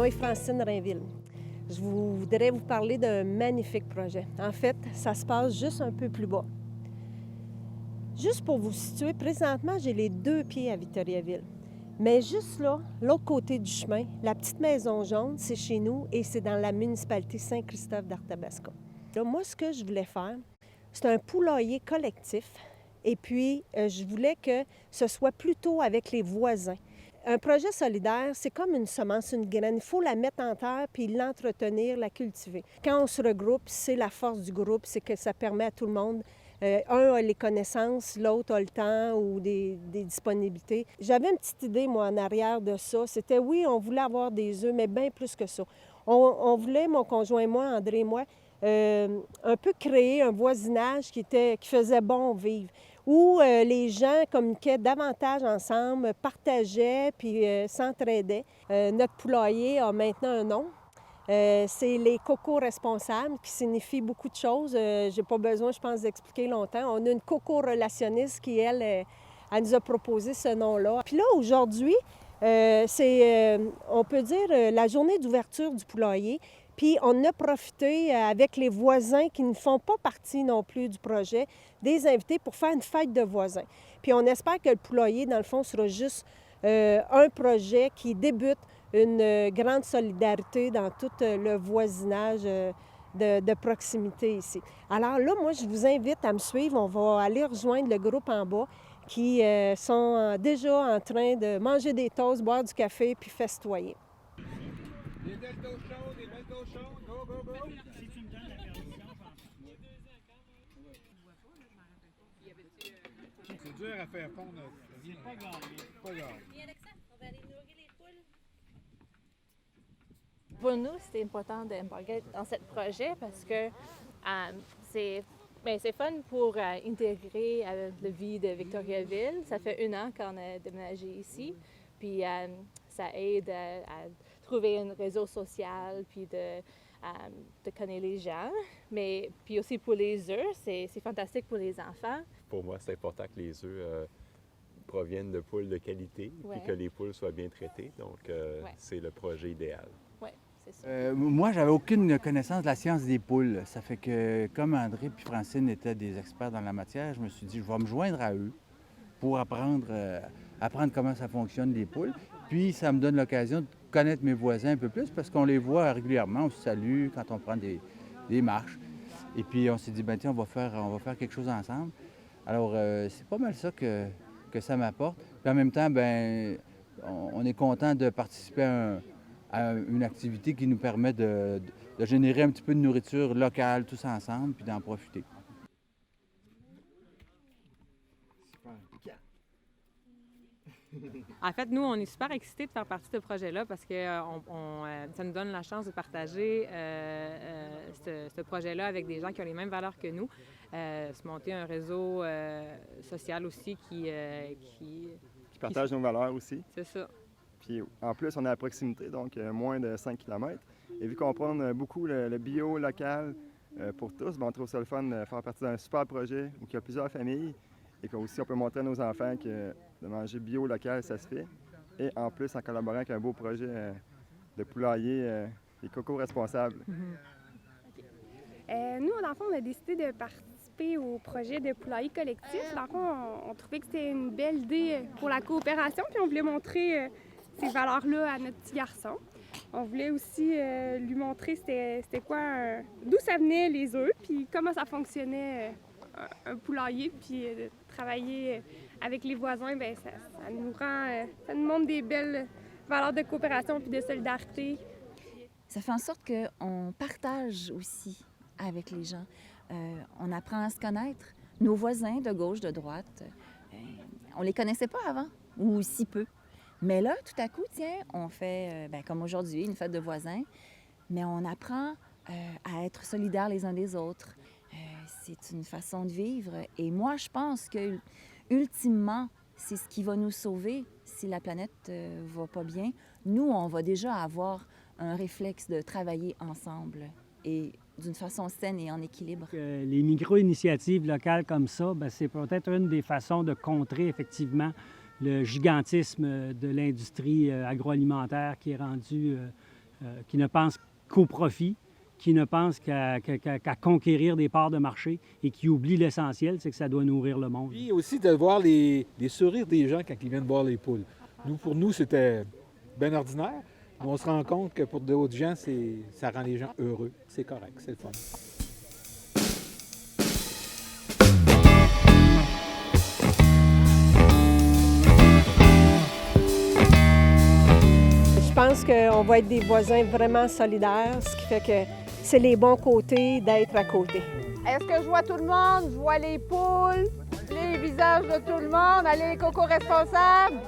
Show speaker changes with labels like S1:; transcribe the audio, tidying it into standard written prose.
S1: est Francine Rainville. Je voudrais vous parler d'un magnifique projet. En fait, ça se passe juste un peu plus bas. Juste pour vous situer, présentement, j'ai les 2 pieds à Victoriaville. Mais juste là, l'autre côté du chemin, la petite maison jaune, c'est chez nous et c'est dans la municipalité Saint-Christophe d'Arthabasca. Là, moi, ce que je voulais faire, c'est un poulailler collectif. Et puis, je voulais que ce soit plutôt avec les voisins. Un projet solidaire, c'est comme une semence, une graine. Il faut la mettre en terre puis l'entretenir, la cultiver. Quand on se regroupe, c'est la force du groupe, c'est que ça permet à tout le monde. Un a les connaissances, l'autre a le temps ou des disponibilités. J'avais une petite idée, moi, en arrière de ça. C'était, oui, on voulait avoir des œufs, mais bien plus que ça. On voulait, mon conjoint et moi, André et moi, un peu créer un voisinage qui faisait bon vivre, où les gens communiquaient davantage ensemble, partageaient puis s'entraidaient. Notre poulailler a maintenant un nom. C'est les cocos responsables, qui signifie beaucoup de choses. J'ai pas besoin, je pense, d'expliquer longtemps. On a une coco-relationniste qui, elle nous a proposé ce nom-là. Puis là, aujourd'hui, c'est, on peut dire, la journée d'ouverture du poulailler. Puis on a profité avec les voisins qui ne font pas partie non plus du projet, des invités pour faire une fête de voisins. Puis on espère que le poulailler, dans le fond, sera juste un projet qui débute une grande solidarité dans tout le voisinage de proximité ici. Alors là, moi, je vous invite à me suivre. On va aller rejoindre le groupe en bas qui sont déjà en train de manger des toasts, boire du café puis festoyer.
S2: Des belles d'eau chaude, des belles d'eau chaude. Go, go, go.
S3: Si tu me donnes la permission,
S2: C'est dur à faire pondre.
S3: c'est pas grave.
S2: Pas grave.
S4: Viens avec ça, on va aller nourrir les poules.
S5: Pour nous, c'était important d'embarquer dans ce projet parce que c'est fun pour intégrer la vie de Victoriaville. Ça fait 1 an qu'on a déménagé ici, puis ça aide à trouver un réseau social, puis de connaître les gens. Mais puis aussi pour les œufs, c'est fantastique pour les enfants.
S6: Pour moi, c'est important que les œufs proviennent de poules de qualité
S5: Ouais.
S6: et que les poules soient bien traitées. Donc, c'est le projet idéal.
S5: Oui, c'est ça.
S7: Moi, j'avais aucune connaissance de la science des poules. Ça fait que, comme André et Francine étaient des experts dans la matière, je me suis dit, je vais me joindre à eux pour apprendre comment ça fonctionne, les poules. Puis, ça me donne l'occasion de connaître mes voisins un peu plus parce qu'on les voit régulièrement, on se salue quand on prend des marches. Et puis, on s'est dit, ben tiens, on va faire quelque chose ensemble. Alors, c'est pas mal ça que ça m'apporte. Puis en même temps, ben on est content de participer à une activité qui nous permet de générer un petit peu de nourriture locale tous ensemble, puis d'en profiter.
S8: En fait, nous, on est super excités de faire partie de ce projet-là parce que ça nous donne la chance de partager ce projet-là avec des gens qui ont les mêmes valeurs que nous. Se monter un réseau social aussi qui
S9: partage nos valeurs aussi.
S8: C'est ça.
S9: Puis en plus, on est à proximité, donc moins de 5 km. Et vu qu'on prône beaucoup le bio local pour tous, ben, on trouve ça le fun de faire partie d'un super projet où il y a plusieurs familles et qu'aussi on peut montrer à nos enfants que de manger bio local, ça se fait. Et en plus, en collaborant avec un beau projet de poulailler, les cocos responsables.
S10: Nous, dans le fond, on a décidé de participer au projet de poulailler collectif. Dans le fond, on trouvait que c'était une belle idée pour la coopération, puis on voulait montrer ces valeurs-là à notre petit garçon. On voulait aussi lui montrer c'était quoi, d'où ça venait les œufs, puis comment ça fonctionnait un poulailler, puis de travailler avec les voisins, bien, ça nous montre des belles valeurs de coopération puis de solidarité.
S4: Ça fait en sorte qu'on partage aussi avec les gens. On apprend à se connaître. Nos voisins de gauche, de droite, on les connaissait pas avant, ou si peu. Mais là, tout à coup, tiens, on fait, comme aujourd'hui, une fête de voisins, mais on apprend à être solidaires les uns des autres. C'est une façon de vivre. Et moi, je pense que, ultimement, c'est ce qui va nous sauver si la planète va pas bien. Nous, on va déjà avoir un réflexe de travailler ensemble et d'une façon saine et en équilibre.
S3: Les micro-initiatives locales comme ça, bien, c'est peut-être une des façons de contrer effectivement le gigantisme de l'industrie agroalimentaire qui est rendu qui ne pense qu'au profit, qui ne pense qu'à conquérir des parts de marché et qui oublie l'essentiel, c'est que ça doit nourrir le monde.
S11: Puis aussi de voir les sourires des gens quand ils viennent voir les poules. Pour nous, c'était bien ordinaire, mais on se rend compte que pour d'autres gens, ça rend les gens heureux. C'est correct, c'est le fun.
S1: Je pense qu'on va être des voisins vraiment solidaires, ce qui fait que c'est les bons côtés d'être à côté.
S12: Est-ce que je vois tout le monde? Je vois les poules, les visages de tout le monde. Allez, les cocos responsables!